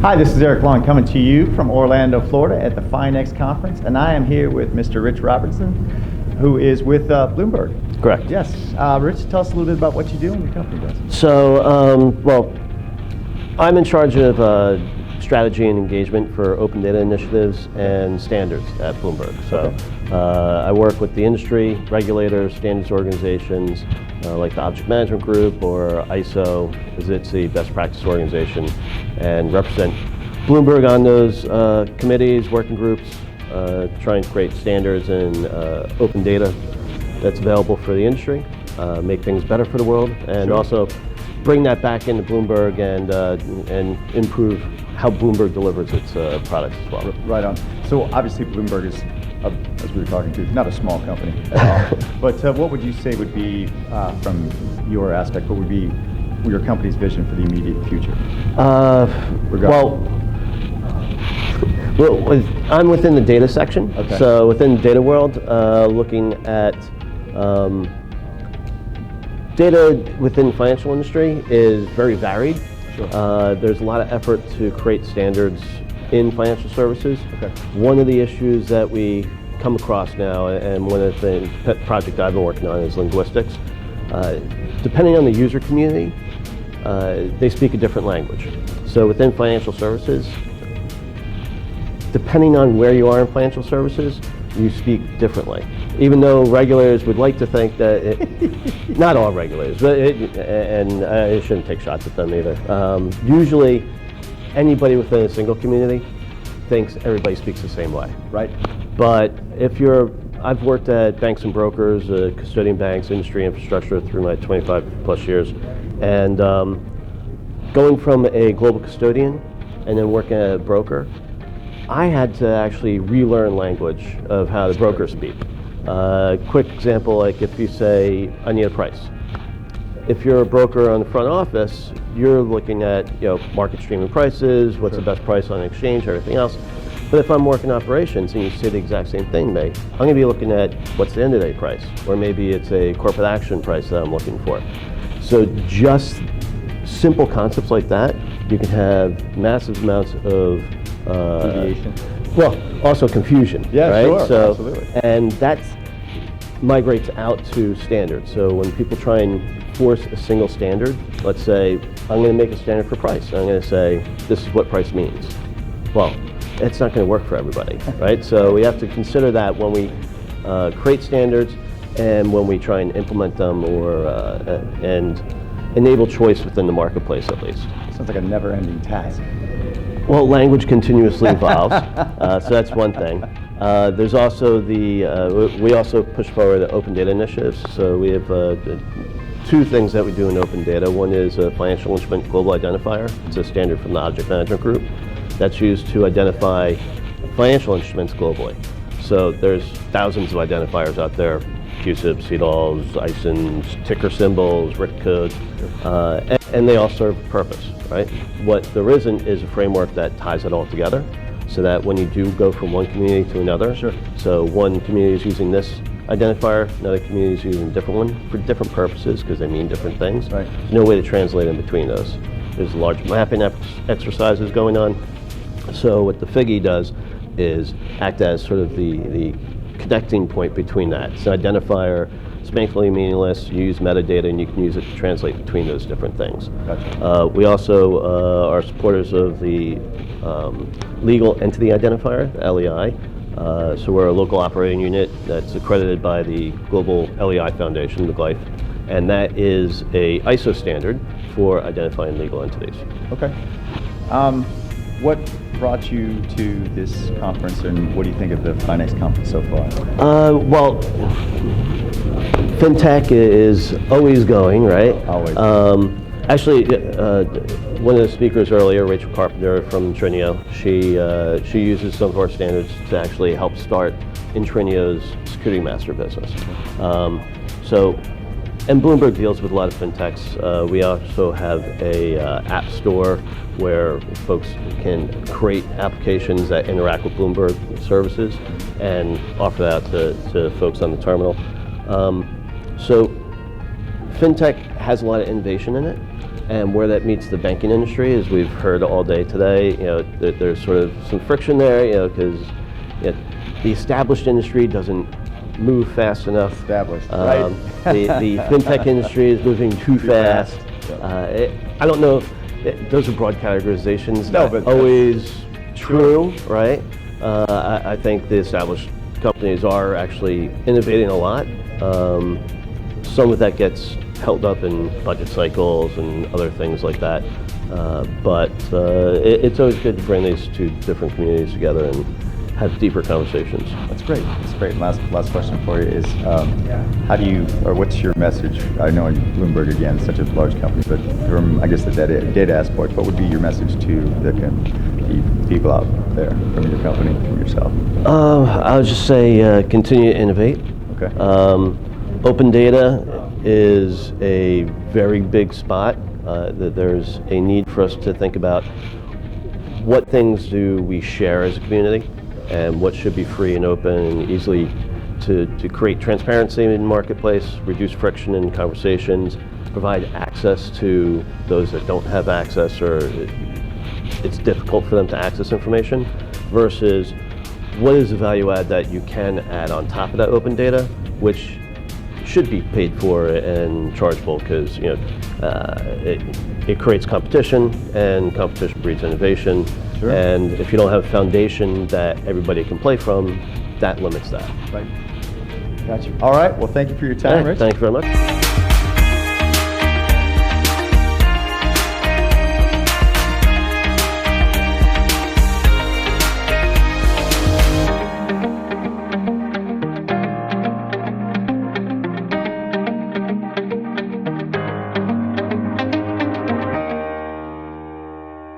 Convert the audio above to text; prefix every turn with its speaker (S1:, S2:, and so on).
S1: Hi, this is Eric Long coming to you from Orlando, Florida at the FiNext Conference, and I am here with Mr. Rich Robertson, who is with Bloomberg.
S2: Correct.
S1: Yes. Rich, tell us a little bit about what you do and your company does.
S2: So, well, I'm in charge of strategy and engagement for open data initiatives and standards at Bloomberg. So I work with the industry, regulators, standards organizations, like the Object Management Group or ISO, ISITC, best practice organization, and represent Bloomberg on those committees, working groups, trying to create standards and open data that's available for the industry, make things better for the world, and also bring that back into Bloomberg and improve how Bloomberg delivers its products as well.
S1: Right on. So obviously Bloomberg is, as we were talking to, not a small company at all. But what would you say would be, from your aspect, what would be your company's vision for the immediate future?
S2: Well, I'm within the data section. Okay. So within the data world, looking at data within the financial industry is very varied. Sure. There's a lot of effort to create standards in financial services. Okay. One of the issues that we come across now, and one of the pet project I've been working on, is linguistics. Depending on the user community, they speak a different language. So within financial services, depending on where you are in financial services, you speak differently. Even though regulators would like to think that, not all regulators, but and I shouldn't take shots at them either. Usually, anybody within a single community thinks everybody speaks the same way, right? But if I've worked at banks and brokers, custodian banks, industry infrastructure through my 25 plus years, and going from a global custodian and then working at a broker, I had to actually relearn language of how the brokers speak. Quick example, like if you say, I need a price. If you're a broker on the front office, you're looking at market streaming prices, what's the best price on exchange, everything else. But if I'm working operations and you say the exact same thing, I'm going to be looking at what's the end of day price, or maybe it's a corporate action price that I'm looking for. So just simple concepts like that, you can have massive amounts of deviation. Well, also confusion. Yeah, right?
S1: Sure,
S2: so,
S1: absolutely.
S2: And that migrates out to standards. So when people try and force a single standard, let's say, I'm going to make a standard for price. I'm going to say, this is what price means. Well, it's not going to work for everybody, right? So we have to consider that when we create standards and when we try and implement them and enable choice within the marketplace, at least.
S1: Sounds like a never-ending task.
S2: Well, language continuously evolves, so that's one thing. There's also we also push forward the open data initiatives. So we have two things that we do in open data. One is a financial instrument global identifier. It's a standard from the Object Management Group that's used to identify financial instruments globally. So there's thousands of identifiers out there: QSIBs, CDALs, ISINs, ticker symbols, RIC codes, and they all serve a purpose, right? What there isn't is a framework that ties it all together, so that when you do go from one community to another, so one community is using this identifier, another community is using a different one for different purposes because they mean different things. Right. There's no way to translate in between those. There's large mapping exercises going on. So what the FIGI does is act as sort of the connecting point between that. It's an identifier, it's basically meaningless. You use metadata and you can use it to translate between those different things. Gotcha. We also are supporters of the legal entity identifier, the LEI. So we're a local operating unit that's accredited by the Global LEI Foundation, the GLIFE, and that is a ISO standard for identifying legal entities. Okay.
S1: What brought you to this conference, and what do you think of the FiNext conference so far?
S2: Well, FinTech is always going, right?
S1: Always.
S2: Actually, one of the speakers earlier, Rachel Carpenter from Trinio, she uses some of our standards to actually help start Trinio's security master business. And Bloomberg deals with a lot of fintechs. We also have a app store where folks can create applications that interact with Bloomberg services and offer that to folks on the terminal. So fintech has a lot of innovation in it. And where that meets the banking industry, as we've heard all day today, there's sort of some friction there, because the established industry doesn't move fast enough.
S1: Established, right.
S2: The fintech industry is moving too fast. I don't know if those are broad categorizations.
S1: No,
S2: not
S1: but
S2: always true, right? I think the established companies are actually innovating a lot. Some of that gets held up in budget cycles and other things like that. But it's always good to bring these two different communities together and have deeper conversations.
S1: That's great. That's great. Last question for you is, how do you, or what's your message? I know Bloomberg, again, is such a large company, but from, I guess, the data aspect, what would be your message to the people out there, from your company, from yourself?
S2: I would just say continue to innovate.
S1: Okay.
S2: Open data is a very big spot. That there's a need for us to think about what things do we share as a community, and what should be free and open and easily to create transparency in the marketplace, reduce friction in conversations, provide access to those that don't have access or it's difficult for them to access information, versus what is the value add that you can add on top of that open data, which should be paid for and chargeable, because it creates competition, and competition breeds innovation.
S1: Sure.
S2: And if you don't have a foundation that everybody can play from, that limits that.
S1: Right. Got you. All right. Well, thank you for your time, Rich.
S2: Thank you very much.